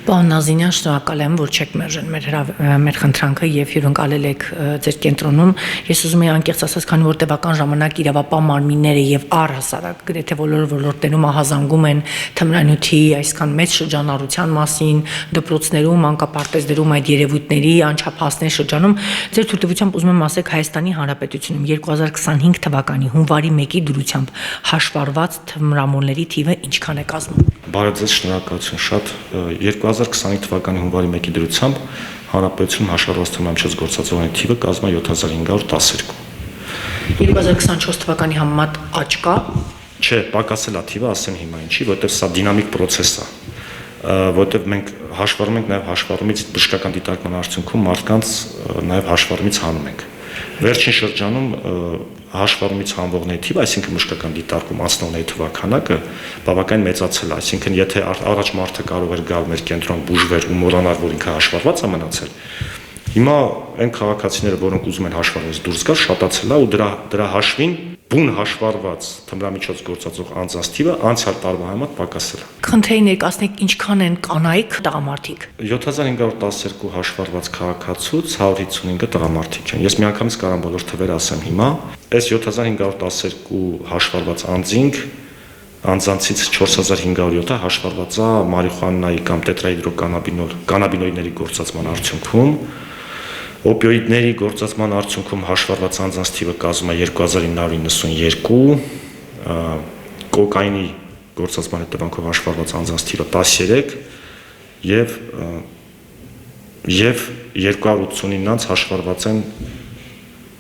Պարոն Նազինյան, շնորհակալ եմ, որ չեք մերժել մեր խնդրանքը եւ հյուրընկալել եք ձեր կենտրոնում։ Ես ուզում եի անկեղծ ասած, քանի որ տևական ժամանակ իրավապահ մարմինները եւ առհասարակ գրեթե բոլոր ոլորտներում ահազանգում են թմրանյութի այսքան մեծ շրջանառության մասին, դպրոցներում, անկապարտեզներում այդ երևույթների անչափահասների շրջանում, ձեր թույլտվությամբ ուզում եմ ասեք Հայաստանի Հանրապետությունում 2025 թվականի հունվարի 1-ի դրությամբ հաշվառված թմրամոլների թիվը ինչքան է կազմում։ Բարև ձեզ, շնորհակալություն շատ։ 2025 թվականի հունվարի 1-ի դրությամբ Հանրապետությունում հաշվառված թմրամիջոց գործածողների թիվը կազմում է 7512։ 2024 թվականի համեմատ աճ կա։ Չէ, պակասել է թիվը, ասեմ հիմա ինչի, որովհետև սա դինամիկ process է, որովհետև մենք հաշվառում ենք նաև հաշվառումից բժշկական դիտարկման արդյունքում մարդկանց նաև հաշվառումից հանում ենք։ Վերջին շրջանում հաշվառումից հանվողների թիվը, այսինքն բժշկական դիտարկում անցնողների թվականակը բավականին մեծացել է, այսինքն եթե առաջ մարդը կարող էր գալ մեր կենտրոն բուժվեր ու մոռանալ, որ ինքը հաշվառված է մնացել, հիմա այն քաղաքացիները, որոնք ուզում են հաշվառումից դուրս գալ, շատացել է ու դրա հաշվին բուն հաշվառված թմրամիջոց գործածող անձանց թիվը անցյալ տարվա համեմատ պակասել է։ Խնդրեի ներկայացնեք ինչքան են կանայք տղամարդիկ։ 7512 հաշվառված քաղաքացուց 155-ը տղամարդիկ են։ Ես միանգամից կարող եմ բոլոր թվերը ասեմ հիմա։ Այս 7512 հաշվառված անձանցից 4507-ը հաշվառված է մարիխուանայի կամ տետրահիդրոկանաբինոիդների գործածման արդյունքում։ Օպիոիդների գործածման արդյունքում հաշվառված անձանց թիվը կազմում է 2992, կոկայինի գործածման հետևանքով հաշվառված անձանց թիվը 13 եւ 289 անձ հաշվառված են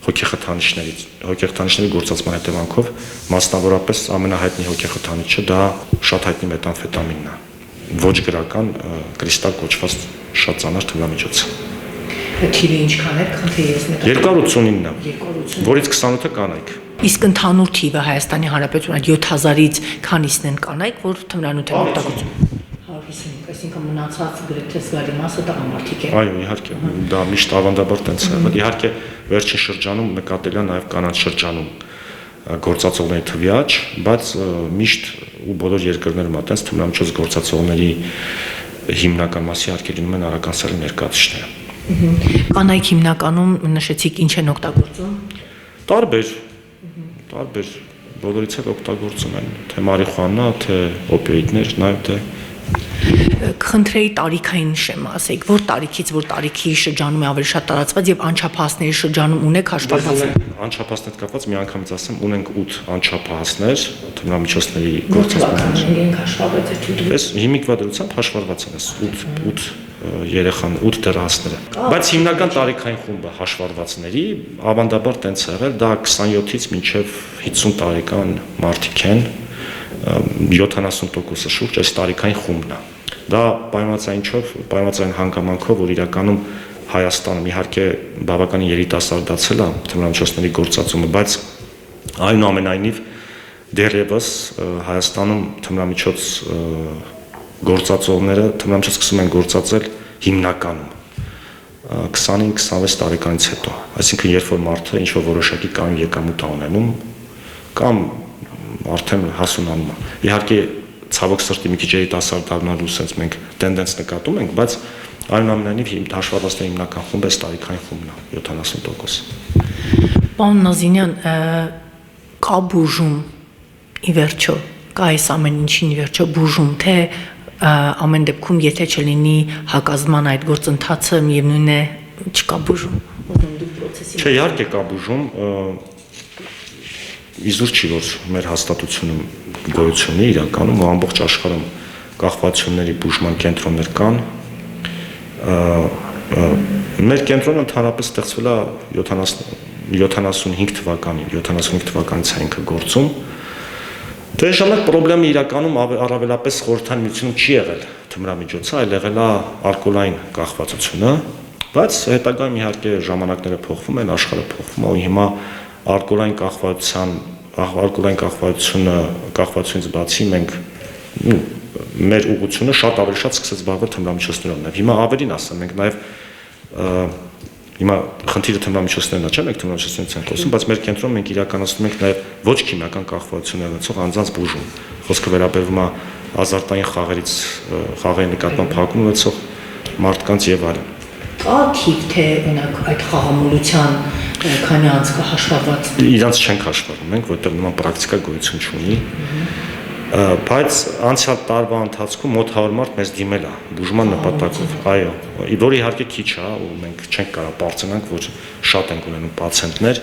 հոգեխթանիչների գործածման հետևանքով, մասնավորապես ամենահայտնի հոգեխթանիչը դա շատ հայտնի մեթամֆետամինն է, ոչ գրական կրիստալ կոչված շատ ծանր թմրամիջոց։ Թիվը ինչքան է, խնդրեի ես մեկ 289, որից 28-ը կանայք։ Իսկ ընդհանուր թիվը Հայաստանի Հանրապետությունում 7000-ից քանիսն են կանայք, որ թմրանյութ են օգտագործում։ 155, այսինքն մնացած գրեթե զգալի մասը տղամարդիկ են։ Այո, իհարկե, դա միշտ ավանդաբար տենց է եղել։ Իհարկե, վերջին շրջանում նկատել է նաև կանանց շրջանում գործածողների թվի աճ, բայց միշտ ու բոլոր երկրներում այդպես թմրամիջոց գործածողների հիմնական մասի իհարկե լինում են արական սեռի ներկայացուցիչները։ Կանայք հիմնականում նշեցիք ինչ են օգտագործում։ Տարբեր բոլորից էլ օգտագործում են թե մարիխուանա, թե օպիոիդներ, նաև թե Խնդրեի տարիքային շեմա ասեք, որ տարիքից որ տարիքի շրջանում է ավելի շատ տարածված եւ անչափահասների շրջանում ունեք հաշվառված։ Անչափահասների կապված միանգամից ասեմ, ունենք 8 անչափահասներ թմրամիջոցների գործածման։ Մենք հաշվառված է։ Այս հիմիկվա դրությամբ հաշվառված են այս 8 երեխան 8 դեռահասները։ Բայց հիմնական տարիքային խումբը հաշվառվածների ավանդաբար տենց է եղել, դա 27-ից մինչև 50 տարեկան մարդիկ են, 70%-ը շուրջ այս տարիքային խումբն է։ Դա պայմանական հանգամանքով, որ իրականում Հայաստանում իհարկե բավականին երիտասարդացել է թմրամիջոցների գործածումը, բայց այնուամենայնիվ դեռևս Հայաստանում թմրամիջոց գործածողները թմրամիջոց սկսում են գործածել հիմնականում 25-26 տարեկանից հետո, այսինքն երբ որ մարդը ինչ-որ որոշակի կայուն եկամուտ է ունենում կամ արդեն հասունանում է։ Իհարկե ցավոք սրտի մի քիչ երիտասարդ դառնալու sense մենք տենդենս նկատում ենք, բայց այնուամենայնիվ հաշվառվածների հիմնական խումբը այս տարիքային խումբն է 70%։ Պարոն Նազինյան, կա բուժում ի վերջո, կա այս ամեն ինչին ի վերջո բուժում, թե ամեն դեպքում եթե չլինի հակազդման այդ գործընթացը միևնույն է չկա բուժում։ Չէ, իհարկե կա բուժում, իզուր չի որ մեր հաստատությունում գոյություն ունի իրականում ու ամբողջ աշխարհում կախվածությունների բուժման կենտրոններ կան։ Մեր կենտրոնը ընդհանրապես ստեղծվել է 75 թվականից է ինքը գործում։ Դե ժամանակ խնդրեմը իրականում առավելապես խորհրդային միությունում չի եղել թմրամիջոցը, այլ եղել է ալկոհոլային կախվածությունը, բայց հետագայում իհարկե ժամանակները փոխվում են, աշխարհը փոխվում է ու հիմա ալկոհոլային կախվածությունից բացի մենք մեր ուղղությունը շատ ավելի շատ սկսեց զբաղվել թմրամիջոցներով։ Հիմա ավելին ասեմ, մենք նաև Հիմա խնդիրը թմրամիջոցներն է, չէ՞, մենք թմրամիջոցներից ենք խոսում, բայց մեր կենտրոնում մենք իրականացնում ենք նաև ոչ քիմիական կախվածություններ ունեցող անձանց բուժում։ Խոսքը վերաբերում է ազարտային խաղերի նկատմամբ փակում ունեցող մարդկանց եւ այլն։ Կա թիվ թե օրինակ այդ խաղամոլության քանի անց կա հաշվառված։ Իրանց չենք հաշվառում մենք, որտեղ նման պրակտիկա գոյություն չունի։ Բայց անցյալ տարվա ընթացքում մոտ 100 մարդ մեզ դիմել է բուժման նպատակով, այո, որ իհարկե քիչ է, ու մենք չենք կարող բարձրանանք, որ շատ ենք ունենում պացիենտներ,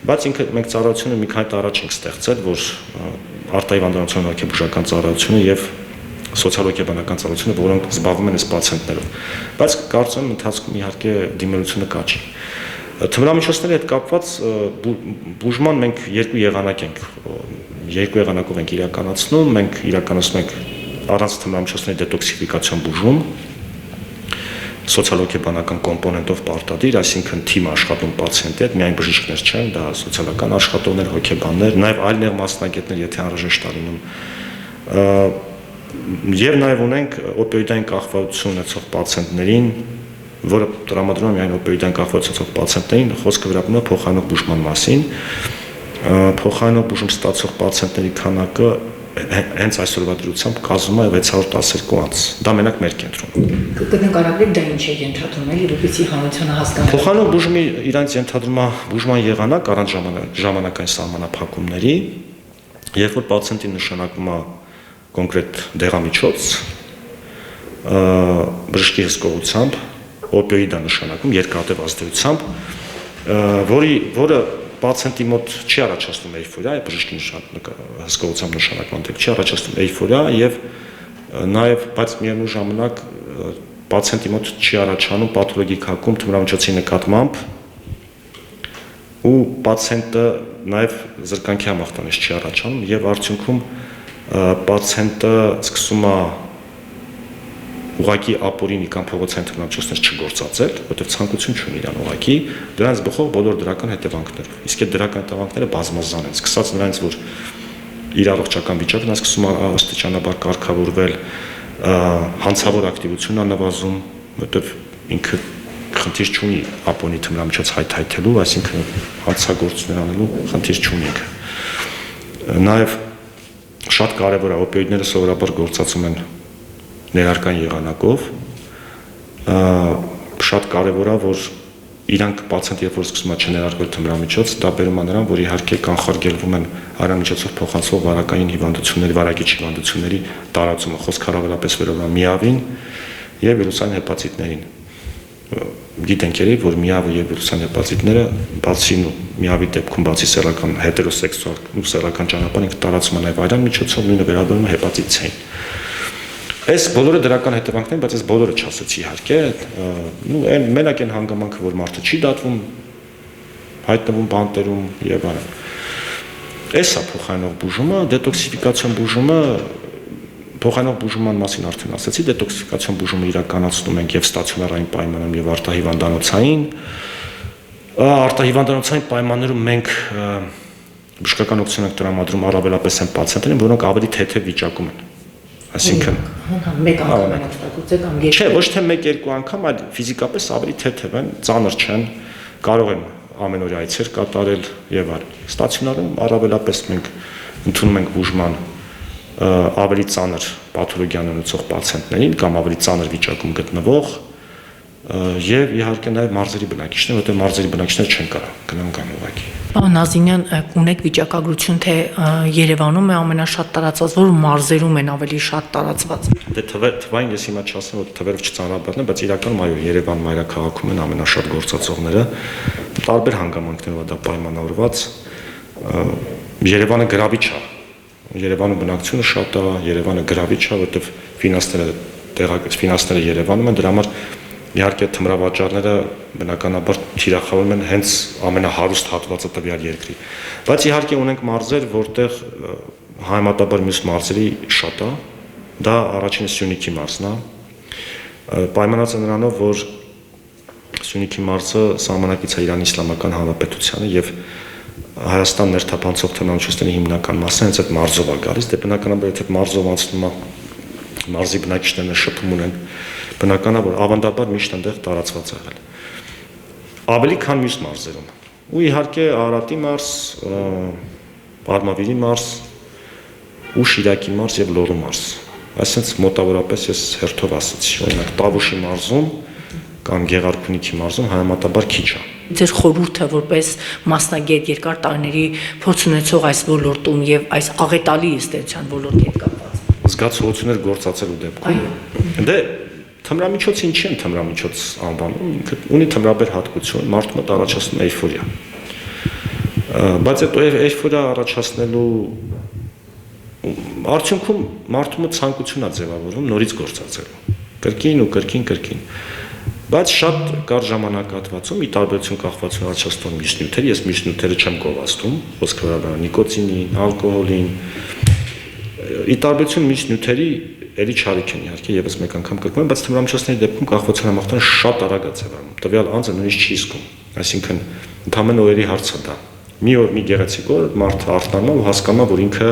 բայց ինքը մենք ծառայությունը մի քանի տարի առաջ ենք ստեղծել, որ արտահիվանդանոցային հոգեբուժական ծառայությունը եւ սոցիալ-հոգեբանական ծառայությունը, որոնք զբաղվում են այս պացիենտներով, բայց կարծում եմ ընթացքում իհարկե դիմելությունը կաչի։ Թմրամիջոցների հետ կապված բուժման մենք երկու եղանակով ենք իրականացնում, մենք իրականացնում ենք առանց թմրամիջոցների դետոքսիֆիկացիոն բուժում, սոցիալ-հոգեբանական կոմպոնենտով պարտադիր, այսինքն թիմ աշխատում պացիենտի հետ, միայն բժիշկներ չեն, դա սոցիալական աշխատողներ, հոգեբաններ, նաև այլ նեղ մասնագետներ, եթե անհրաժեշտ է լինում։ Եվ նաև ունենք օպիոիդային կախվածություն ունեցող պացիենտներին, որը տրամադրում է միայն օպիոիդային կախվածություն ունեցող պացիենտներին, խոսքը վերաբերում է փոխանցող բուժման մասին։ Փոխանցող բուժում ստացող պացիենտների քանակը հենց այսօրվա դրությամբ կազմում է 612 անձ։ Դա մենակ մեր կենտրոնում։ Կգտնենք արաբիք դա ինչ է ենթադրում էլի, որպեսզի հանրությունը հասկանա։ Փոխանցող բուժումի իրանց ենթադրում է բուժման եղանակ առանց ժամանակային սահմանափակումների, երբ որ պացիենտին նշանակվում է կոնկրետ դեղամիջոց, բժշկի հսկողությամբ, օպիոիդ է նշանակում երկարատև ազդեցությամբ, որը պացիենտի մոտ չի առաջացնում էյֆորիա, բժշկի հսկողությամբ նշանակման դեպքում չի առաջացնում էյֆորիա եւ նաեւ բայց միևնույն ժամանակ պացիենտի մոտ չի առաջանում պաթոլոգիկ հակում թմրամիջոցի նկատմամբ ու պացիենտը նաեւ զրկանքի համախտանիշ չի առաջանում եւ արդյունքում պացիենտը սկսում է ուղղակի ապօրինի կամ փողոցային թմրամիջոցներ չգործածել, որտեղ ցանկություն չունի իրան ուղղակի, դրանց բխող բոլոր դրական հետևանքներով։ Իսկ այդ դրական հետևանքները բազմազան են, սկսած նրանից, որ իր առողջական վիճակն է սկսում աստիճանաբար կարգավորվել, հանցավոր ակտիվությունն է նվազում, որտեղ ինքը խնդիր չունի ապօրինի թմրամիջոց հայթայթելու, այսինքն հանցագործություններ անելու խնդիր չունի ինքը։ Նաև շատ կարևոր է օպիոիդները սովորաբար գործածում են ներարկային եղանակով, շատ կարևոր է, որ իրանք պացիենտը երբ որ սկսում է չներարկվել թմրամիջոց, դա բերում է նրան, որ իհարկե կանխարգելվում են արամիջոցով փոխանցվող վարակային հիվանդությունների, վարակիչ հիվանդությունների տարածումը, խոսքը առավելապես վերաբերում է միավին եւ վիրուսային հեպատիտներին։ Գիտենք երբ որ միավը եւ վիրուսային հեպատիտները բացի միավի դեպքում բացի սեռական հետերոսեքսուալ ու սեռական ճանապարհ ինքը տարածում է նաեւ այրան միջոցով, նույնը վերաբերում է հեպատիտ C-ին։ Այս բոլորը դրական հետևանքներ, բայց այս բոլորը չասեցի իհարկե, այն մենակ այն հանգամանքը, որ մարդը չի դատվում, հայտնվում բանտերում եւ այլն։ Էսա փոխանցող բուժումը, դետոքսիֆիկացիոն բուժումը, փոխանցող բուժման մասին արդեն ասացի, դետոքսիֆիկացիոն բուժումը իրականացնում ենք եւ ստացիոնարային պայմաններում եւ արտահիվանդանոցային։ Արտահիվանդանոցային պայմաններում մենք բժշկական օգնություն ենք տրամադրում առավելապես այն պացիենտներին, որոնք ավելի թեթև վիճակում են։ Այսինքն մեկ անգամ են օգտագործել կամ երկու։ Չէ, ոչ թե 1-2 անգամ, այլ ֆիզիկապես ավելի թեթև են, ծանր չեն, կարող են ամենօրյա այցեր կատարել եւ այլն։ Ստացիոնարում առավելապես մենք ընդունում ենք բուժման ավելի ծանր պաթոլոգիան ունեցող պացիենտներին կամ ավելի ծանր վիճակում գտնվող եւ իհարկե նաեւ մարզերի բնակիչներ, որտեղ մարզերի բնակիչներ չեն կարող գնան կամ ուղղակի։ Պարոն Նազիմյան, ունեք վիճակագրություն, թե Երևանում է ամենաշատ տարածված, որ մարզերում են ավելի շատ տարածված։ Դե թվային ես հիմա չասեմ, որ թվերով չծանրաբեռնեմ, բայց իրականում այո, Երևան մայրաքաղաքում են ամենաշատ գործածողները, տարբեր հանգամանքներով դա պայմանավորված։ Երևանը գրավիչ է։ Երևանում բնակչությունը շատ է, Երևանը գրավիչ է, որտեղ ֆինանսները Երևանում են, դրա համար իհարկե թմրավաճառները բնականաբար թիրախավորում են հենց ամենահարուստ հատվածը տվյալ երկրի։ Բայց իհարկե ունենք մարզեր, որտեղ համեմատաբար մյուս մարզերի շատ է, դա առաջինը Սյունիքի մարզն է։ Պայմանած է նրանով, որ Սյունիքի մարզը սահմանակից է Իրանի Իսլամական Հանրապետությանը եւ Հայաստան ներթափանցող թմրամիջոցների հիմնական մասը հենց այդ մարզով է գալիս, դե բնականաբար եթե մարզով անցնում է, մարզի բնակիչներն շփում ունեն, բնականաբար ավանդաբար միշտ այնտեղ տարածված եղել։ ավելի քան մյուս մարզերում։ Ու իհարկե Արարատի մարզ, Արմավիրի մարզ, ու Շիրակի մարզ եւ Լոռու մարզ։ Այսինքն մոտավորապես ես հերթով ասացի, օրինակ Տավուշի մարզում կամ Գեղարքունիքի մարզում համեմատաբար քիչ է։ Ձեր խորհուրդը որպես մասնագետ երկար տարիների փորձ ունեցող այս ոլորտում եւ այս աղետալի ըստեյության ոլորտի հետ կապված զգացողություններ գործածելու դեպքում։ Դե թմրամիջոցը ինչի են թմրամիջոց անվանում, ինքը ունի թմրաբեր հատկություն, մարդու մոտ առաջացնում էյֆորիա։ Բայց այդ էյֆորիա առաջացնելու արդյունքում մարդու մոտ ցանկություն է ձևավորվում նորից գործածելու։ Կրկին ու կրկին։ Բայց շատ կար ժամանակահատվածում ի տարբերություն կախվածություն առաջացնող մյուս նյութերի, ես մյուս նյութերը չեմ գովազդում, խոսքը վերաբերում նիկոտինին, ալկոհոլին, ի տարբերություն մյուս նյութերի էլի չարիք են իհարկե եւս մեկ անգամ կրկնում եմ, բայց թմրամիջոցների դեպքում կախվածության համախտանը շատ արագ է ձևավորվում։ Տվյալ անձը նույնիսկ չի զգում, այսինքն ընդհանրապես օրերի հարց է դա։ Մի օր մի գեղեցիկ օր մարդը արտանում ու հասկանում է, որ ինքը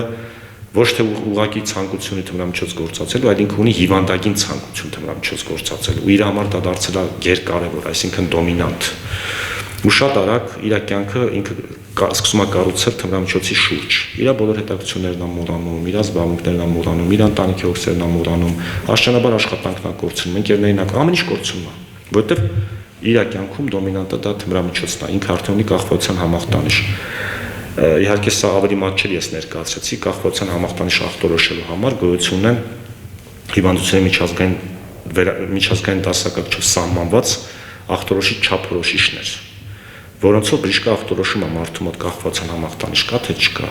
ոչ թե ուղղակի ցանկություն ունի թմրամիջոց գործածելու, այլ ինքը ունի հիվանդագին ցանկություն թմրամիջոց գործածելու։ Ու իր համար դա դարձել է գերկարևոր, այսինքն դոմինանտ։ Ու շատ արագ իր կյանքը ինքը սկսում է կառուցել թմրամիջոցի շուրջ։ Իր բոլոր հետաքրքրություններն է մոռանում, իր զբաղմունքներն է մոռանում, իր ընտանիքի հոգսերն է մոռանում, աստիճանաբար աշխատանքն է կորցնում, ընկերներին է, ամեն ինչ կորցնում է, որովհետև իր կյանքում դոմինանտը դա թմրամիջոցն է, ինքը արդեն ունի կախվածության համախտանիշ։ Իհարկե սա ավելի մատչելի ես ներկայացրեցի կախվածության համախտանիշ ախտորոշելու համար գոյություն ունեն հիվանդությունների միջազգային դասակարգչով սահմանված ախտորոշիչ չափորոշիչներ, որոնցով բժիշկը ախտորոշում է մարդու մոտ կախվածության համախտանիշ կա թե չկա։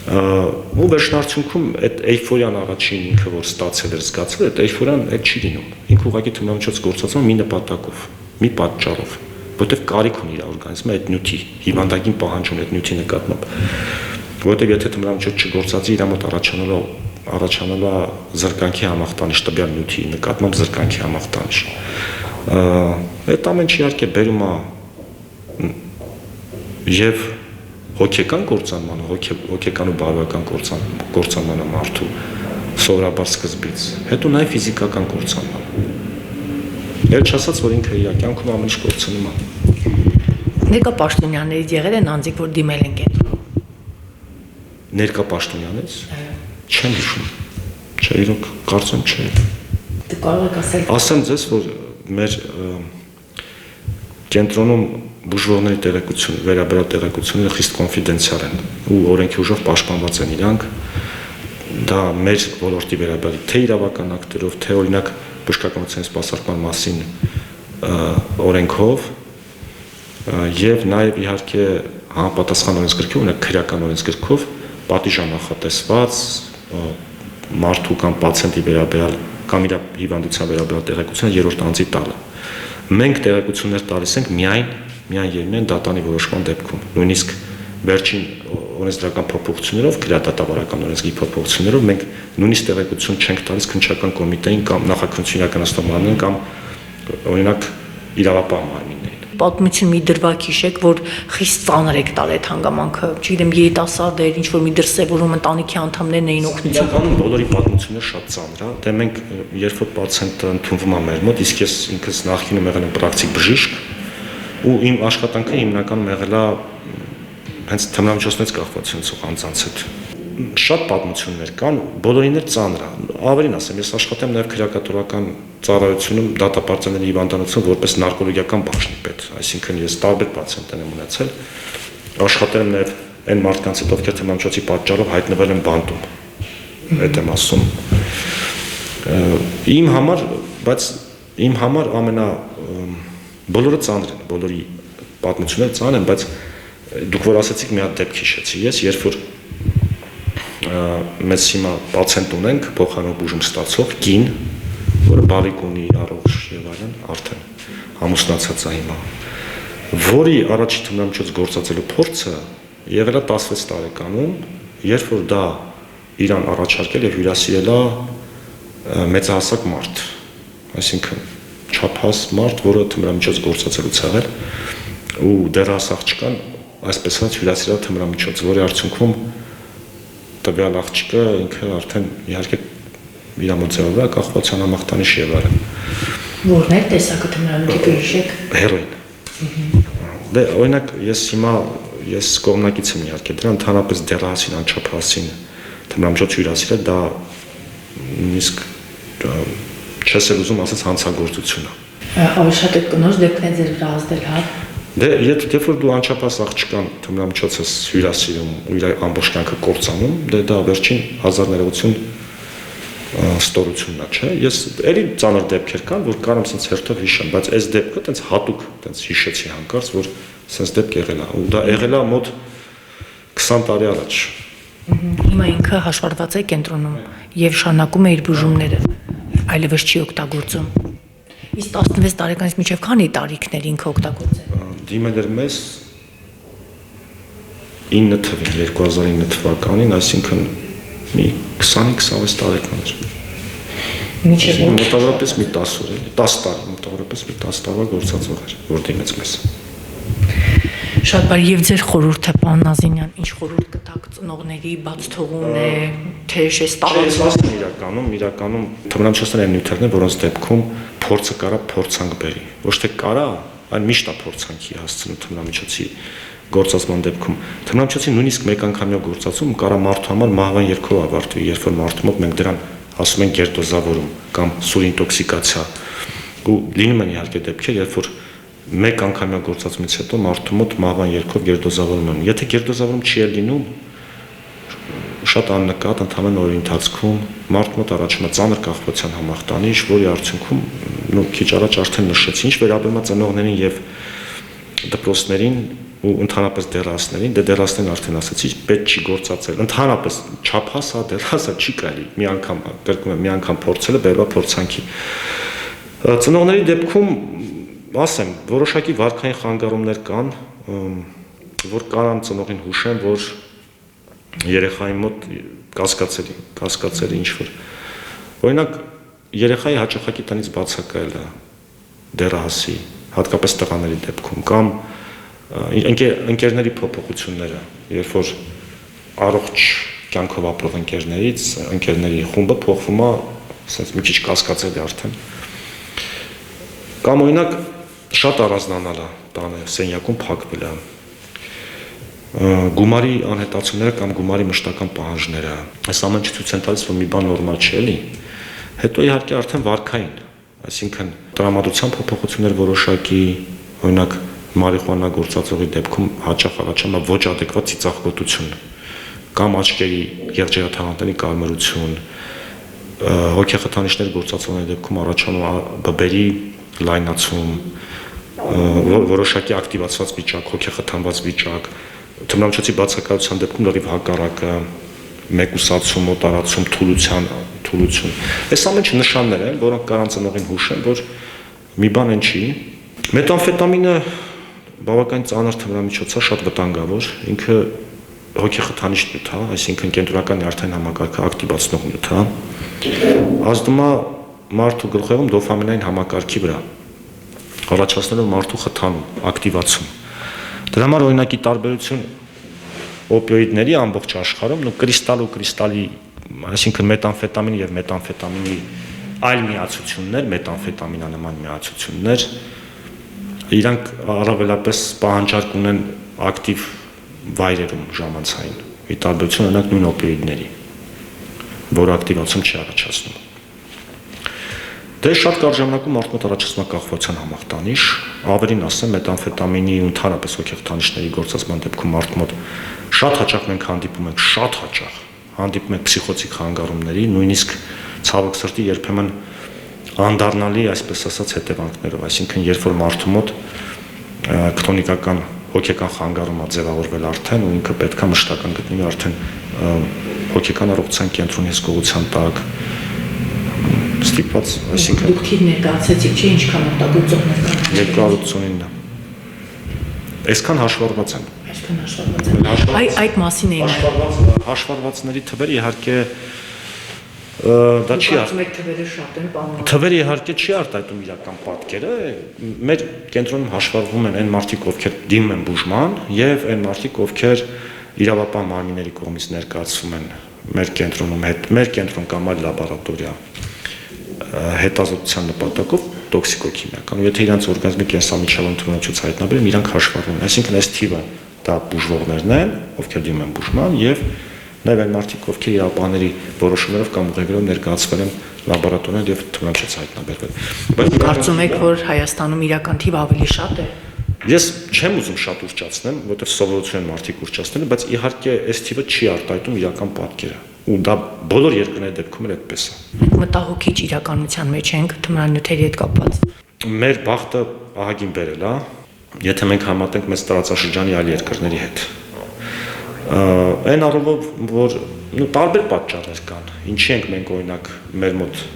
Ու վերջնարդյունքում այդ էյֆորիան առաջին ինքը որ ստացել էր զգացել, այդ էյֆորիան այդ չի լինում։ Ինքը ուղղակի թմրամիջոց գործածում մի նպատակով, մի պատճառով, որտեղ կարիք ունի իր օրգանիզմը այդ նյութի, հիվանդագին պահանջ ունի այդ նյութի նկատմամբ։ Որտեղ եթե թմրամիջոց չգործածի, իր մոտ առաջանալու զրկանքի համախտանիշ, տվյալ նյութի նկատմամբ զրկանքի համախտանիշ։ Այդ ամենը իհարկե բերում է եւ հոգեկան կործանման, հոգեկան ու բարոյական կործանման մարդու սովորաբար սկզբից, հետո նաեւ ֆիզիկական կործանման։ Էլ չասած, որ ինքը իր կյանքում ամեն ինչ կորցնում է։ Ներկա պաշտոնյաներից եղել են անձիկ, որ դիմել են կենտրոն։ Ներկա պաշտոնյանից չեմ հիշում։ Չէ, իրոք կարծեմ չէ։ Դե կարող եք ասել։ Ասեմ ձեզ, որ մեր կենտրոնում բուժողների տեղեկություն, վերաբերյալ տեղեկությունները խիստ կոնֆիդենցիալ են ու օրենքի ուժով պաշտպանված են իրանք։ Դա մեր ոլորտի վերաբերյալ թե իրավական ակտերով, թե օրինակ բժշկականության սպասարկման մասին օրենքով եւ նաեւ իհարկե համապատասխան օրենսգրքով, օրինակ քրեական օրենսգրքով պատիժ նախատեսված մարդու կամ պացիենտի վերաբերյալ կամ իր հիվանդության վերաբերյալ տեղեկությունը երրորդ անձի տալը։ Մենք տեղեկություններ տալիս ենք միայն եւ դատանի որոշման դեպքում։ Նույնիսկ վերջին օրենսդրական փոփոխություններով, քրեադատավարական օրենսգրքի փոփոխություններով մենք նույնիսկ տեղեկություն չենք տալիս քննչական կոմիտեին կամ նախաքննություն իրականացնող մարմնին կամ օրինակ իրավապահ մարմիններին։ Պատմություն մի դրվագ հիշեք, որ խիստ ծանր եք տալ այդ հանգամանքը, չգիտեմ, երիտասարդեր, ինչ որ մի դրսևորում ընտանիքի անդամներն էին օգնություն։ Իրականում բոլորի պատմությունը շատ ծանր է։ Դե մենք երբ որ պացիենտը ընդունվում է մեր մոտ, իսկ ես ինքս նախկինում եղել եմ պրակտիկ բժիշկ, ու իմ աշխատանքը հիմնականում եղել է հենց թմրամիջոցներից կախվածություն ունեցող անձանց հետ։ Շատ պատմություններ կան, բոլորին էլ ծանր է։ Ավելին ասեմ, ես աշխատեմ նաև քրեակատորական ծառայությունում դատապարտյալների հիվանդանոցում որպես նարկոլոգիական բաժնի պետ, այսինքն ես տարբեր պացիենտներ եմ ունեցել, աշխատել եմ նաև այն մարդկանց հետ, ովքեր թմրամիջոցի պատճառով հայտնվել են բանտում։ Այդ եմ ասում։ Իմ համար բոլորը ծանր են, բոլորի պատմությունները ծանր են, բայց դուք որ ասացիք մի հատ դեպք հիշեցի, ես երբ որ մեզ հիմա պացիենտ ունենք, փոխանակ բուժում ստացող կին, որը բալիկ ունի, առողջ եւ այլն, արդեն ամուսնացած է հիմա, որի առաջի թմրամիջոց գործածելու փորձը եղել է 16 տարեկանում, երբ որ դա իրան առաջարկել եւ հյուրասիրել է մեծահասակ մարդ, այսինքն չափահաս մարդ, որը թմրամիջոց գործածելուց եղել ու դեռահաս աղջկան այսպես ասած հյուրասիրել թմրամիջոց, որի արդյունքում տվյալ աղջիկը ինքը արդեն իհարկե իր մոտ ձևավորել կախվածության համախտանիշ եւ այլն։ Որն է տեսակը թմրամիջոցի հիշեք։ Հերոին։ Դե օրինակ ես կողմնակից եմ իհարկե դրա ընդհանրապես դեռահասին անչափահասին թմրամիջոց հյուրասիրել դա նույնիսկ չես էլ ուզում ասած հանցագործություն է։ Ավելի շատ է կնոջ դեպքն է ձեր վրա ազդել, հա։ Դե երբ որ դու անչափահաս աղջկան թմրամիջոց ես հյուրասիրում ու իր ամբողջ կյանքը կործանում, դե դա վերջին 1000 ներողություն ստորությունն է, չէ։ Ես էլի ծանր դեպքեր կան, որ կարամ sense հերթով հիշեմ, բայց այս դեպքը տենց հատուկ տենց հիշեցի հանկարծ, որ sense դեպք եղել է, ու դա եղել է մոտ 20 տարի առաջ։ Հիմա ինքը հաշվառված է կենտրոնում եւ շարունակում է իր բուժումները, այլևս չի օգտագործում։ Իսկ 16 տարեկանից մինչև քանի տարիքներ ինքը օգտագործել։ Դիմել էր մեզ 9 թվականին, 2009 թվականին, այսինքն մի 20-26 տարեկան էր։ Մինչև մոտավորապես մի 10 օր, 10 տարի, մոտավորապես մի 10 տարվա գործածող էր, որ դիմեց մեզ։ Շատ բարի, եւ ձեր խորհուրդը, պարոն Նազինյան, ինչ խորհուրդ կտաք ծնողների, բաց թողուն է, թե այս տարածքը իրականում թմրամիջոցներ են նյութերներ, որոնց դեպքում փորձը կարա փորձանք բերի։ Ոչ թե կարա, այլ միշտ է փորձանքի հասցնում թմրամիջոցի գործածման դեպքում։ Թմրամիջոցի նույնիսկ մեկ անգամյա գործածում կարա մարդու համար մահվան երգով ավարտվի, երբ որ մարդու մոտ մենք դրան ասում ենք գերդոզավորում կամ սուրինտոքսիկացիա։ Ու լինում են իհարկե դեպքեր, երբ որ մեկ անգամյա գործածումից հետո մարդու մոտ մահվան երգով գերդոզավորում են։ Եթե գերդոզավորում չի լինում, շատ աննկատ ընդհանրեն օրի ընթացքում մարդու մոտ առաջում է ծանր կախվածության համախտանիշ, որի արդյունքում քիչ առաջ արդեն նշեցի, ինչ վերաբերում է ծնողներին եւ դպրոցներին ու ընդհանրապես դեռահասներին, դե դեռահասներին արդեն ասացի, պետք չի գործածել։ Ընդհանրապես չափահասա, դեռահասա չի կարելի մի անգամ, կրկնում եմ, մի անգամ փորձելը բերվա փորձանքի։ Ծնողների դեպքում ասեմ, որոշակի վարքային խանգարումներ կան, որ կարան ծնողին հուշեն, որ երեխայի մոտ կասկածելի ինչ-որ։ Օրինակ, երեխայի հաճախակի տնից բացակայելը դեռահասի, հատկապես տղաների դեպքում, կամ ընկերների փոփոխությունները, երբ որ առողջ կյանքով ապրող ընկերների խումբը փոխվում է, ասես մի քիչ կասկածելի արդեն։ Կամ օրինակ շատ առանձնանալը տանը սենյակում փակվել է գումարի անհետացումները կամ գումարի մշտական պահանջները այս ամենը ցույց են տալիս որ մի բան նորմալ չէ էլի հետո իհարկե արդեն վարքային այսինքն տրամադրության փոփոխություններ որոշակի օրինակ մարիխուանա գործածողի դեպքում հաճախ առաջանում է ոչ ադեկվատ ծիծաղկոտություն կամ աչքերի եղջերաթաղանթների կարմրություն հոգեխթանիշներ գործածողների դեպքում առաջանում է բբերի լայնացում որոշակի ակտիվացված վիճակ, հոգեխթանված վիճակ, թմրամիջոցի բացակայության դեպքում լրիվ հակառակը, մեկուսացում, օտարացում, թուլություն։ Այս ամենը նշաններ են, որոնք կարան ծնողին հուշեն, որ մի բան են չի։ Մետամֆետամինը բավականին ծանր թմրամիջոց է, շատ վտանգավոր, ինքը հոգեխթանիչ նյութ է, այսինքն կենտրոնական նյարդային համակարգը ակտիվացնող նյութ է, ազդում է մարդու գլխում դոֆամինային համակարգի վրա, առաջացնելով մարդու խթանում, ակտիվացում։ Դրա համար օրինակի տարբերություն օպիոիդների ամբողջ աշխարհում, կրիստալ ու կրիստալի, այսինքն մետամֆետամինի եւ մետամֆետամինի այլ միացություններ, մետամֆետամինանման միացություններ, իրանք առավելապես պահանջարկ ունեն ակտիվ վայրերում ժամանցային, ի տարբերություն օրինակ նույն օպիոիդների, որը ակտիվացում չի առաջացնում։ Դե շատ կարճ ժամանակում մարդու մոտ առաջացնում է կախվածության համախտանիշ, ավելին ասեմ, մետամֆետամինի ու ընդհանրապես հոգեխթանիշների գործածման դեպքում մարդու մոտ շատ հաճախ մենք հանդիպում ենք փսիխոցիկ խանգարումների, նույնիսկ ցավոք սրտի երբեմն անդառնալի, այսպես ասած, հետևանքներով, այսինքն երբ որ մարդու մոտ քրոնիկական հոգեկան խանգարում է ձևավորվել արդեն ու ինքը պետք է մշտական գտնվի արդեն հոգեկան առողջության կենտրոնի հսկողության տակ ստիպված, այսինքն դուք թիվ ներկայացեցիք, չէ՞ ինչքան օգտագործողներ կան։ 289։ Այսքան հաշվառված են։ Այդ մասին էին հաշվառվածների թվերը իհարկե դա չի մեկ թվերը շատ են բանում։ Թվերը իհարկե չի արտահայտում իրական պատկերը, մեր կենտրոնում հաշվառվում են այն մարդիկ, ովքեր դիմում են բուժման, եւ այն մարդիկ, ովքեր իրավապահ մարմինների կողմից ներկայացվում են մեր կենտրոնում հետ, մեր կենտրոն կամ այլ լաբորատորիա հետազոտության նպատակով տոքսիկոքիմիական։ Եթե իրանց օրգանիզմի կենսամիջավայրում թմրանյութ հայտնաբերեն, իրանք հաշվառվում են։ Այսինքն այս թիվը դա բուժվողներն են, ովքեր դիմում են բուժման, եւ նաեւ այն մարդիկ, ովքեր իրավաբանների որոշումներով կամ ուղեգրով ներկայացվել են լաբորատորիան եւ թմրանյութ հայտնաբերվել։ Բայց կարծում եք, որ Հայաստանում իրական թիվը ավելի շատ է։ Ես չեմ ուզում շատ ուռճացնեմ, որովհետև սովորություն են մարդիկ ուռճացնել, բայց իհարկե այս թիվը չի արտահայտում իրական պատկերը։ Ու դա բոլոր երկրների դեպքում էլ այդպես է։ Մենք մտահոգիչ իրականության մեջ ենք թմրանյութերի հետ կապված։ Մեր բախտը ահագին բերել է, եթե մենք համատենք մեծ տարածաշրջանի այլ երկրների հետ։ Այն առումով, որ տարբեր պատճառներ կան։ Ինչի ենք մենք օրինակ մեր մոտ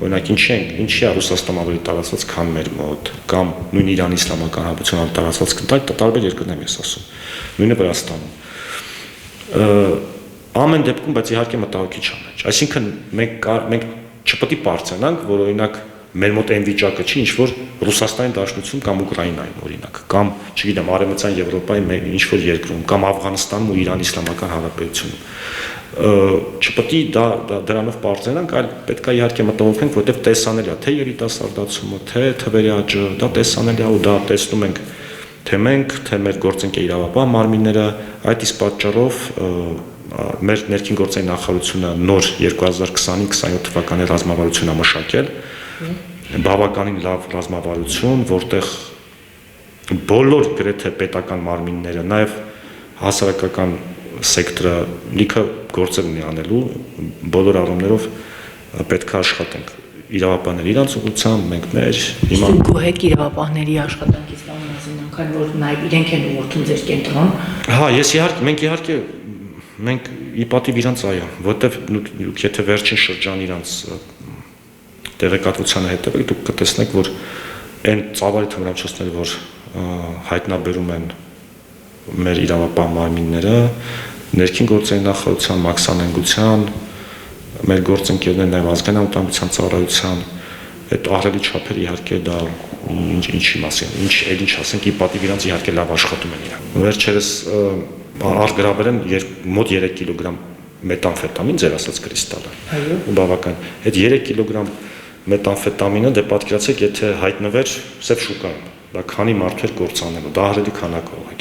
Օրինակ ինչի է Ռուսաստանը ավելի տարածված, քան մեր մոտ, կամ նույն Իրանի իսլամական հանրապետությունը ավելի տարածված, դա տարբեր երկրներում ես ասում, նույնը Վրաստանում։ Ամեն դեպքում, բայց իհարկե մտահոգիչ է մեջ։ Այսինքն մենք չպետք է բարձրանանք, որ օրինակ մեր մոտ այն վիճակը չի, ինչ որ Ռուսաստանի Դաշնությունում կամ Ուկրաինայում օրինակ, կամ չգիտեմ, Արևմտյան Եվրոպայի ինչ որ երկրում, կամ Աֆղանստանում ու Իրանի իսլամական հանրապետությունում։ Չպետք է դրանով բարձրանանք, այլ պետք է իհարկե մտահոգենք, որովհետև տեսանելի է թե երիտասարդացումը, թե թվերի աճը, դա տեսանելի է ու դա տեսնում ենք թե մենք, թե մեր գործընկեր իրավաբան մարմինները, այդ իսկ պատճառով մեր ներքին գործերի նախարարությունը նոր 2025-27 թվականի ռազմավարություն է մշակել, բավականին լավ ռազմավարություն, որտեղ բոլոր գրեթե պետական մարմինները, նաև հասարակական սեկտորը լիքը գործեր ունի անելու, բոլոր առումներով պետք է աշխատենք։ Իրավաբանները իրանց ուղղությամբ, մենք մեր հիմա գոհեք իրավաբանների աշխատանքից այնքան որ նաև իրենք են ուղղորդում ձեր կենտրոն։ Հա, մենք ի պատիվ իրանց այո, որովհետև եթե վերջին շրջան իրանց տեղեկատվությանը հետևեք, դուք կտեսնեք, որ այն ծավալի թմրանյութերը, որ հայտնաբերում են մեր իրավաբան մարմինները, ներքին գործերի նախարարության, մաքսանենգության, մեր գործընկերներն նաև ազգային անվտանգության ծառայության, այդ ահռելի չափերը իհարկե դա ինչի մասին, ինչ ասենք, ի պատիվ իրանց իհարկե լավ աշխատում են իրանք։ Վերջերս արգրավել են մոտ 3 կիլոգրամ մետամֆետամին, ձեր ասած կրիստալը։ Այո։ Բավական։ Այդ 3 կիլոգրամ մետամֆետամինը դե պատկերացեք, եթե հայտնվեր սև շուկայում, դա քանի մարդու էր կործանելու, դա ահռելի քանակով է։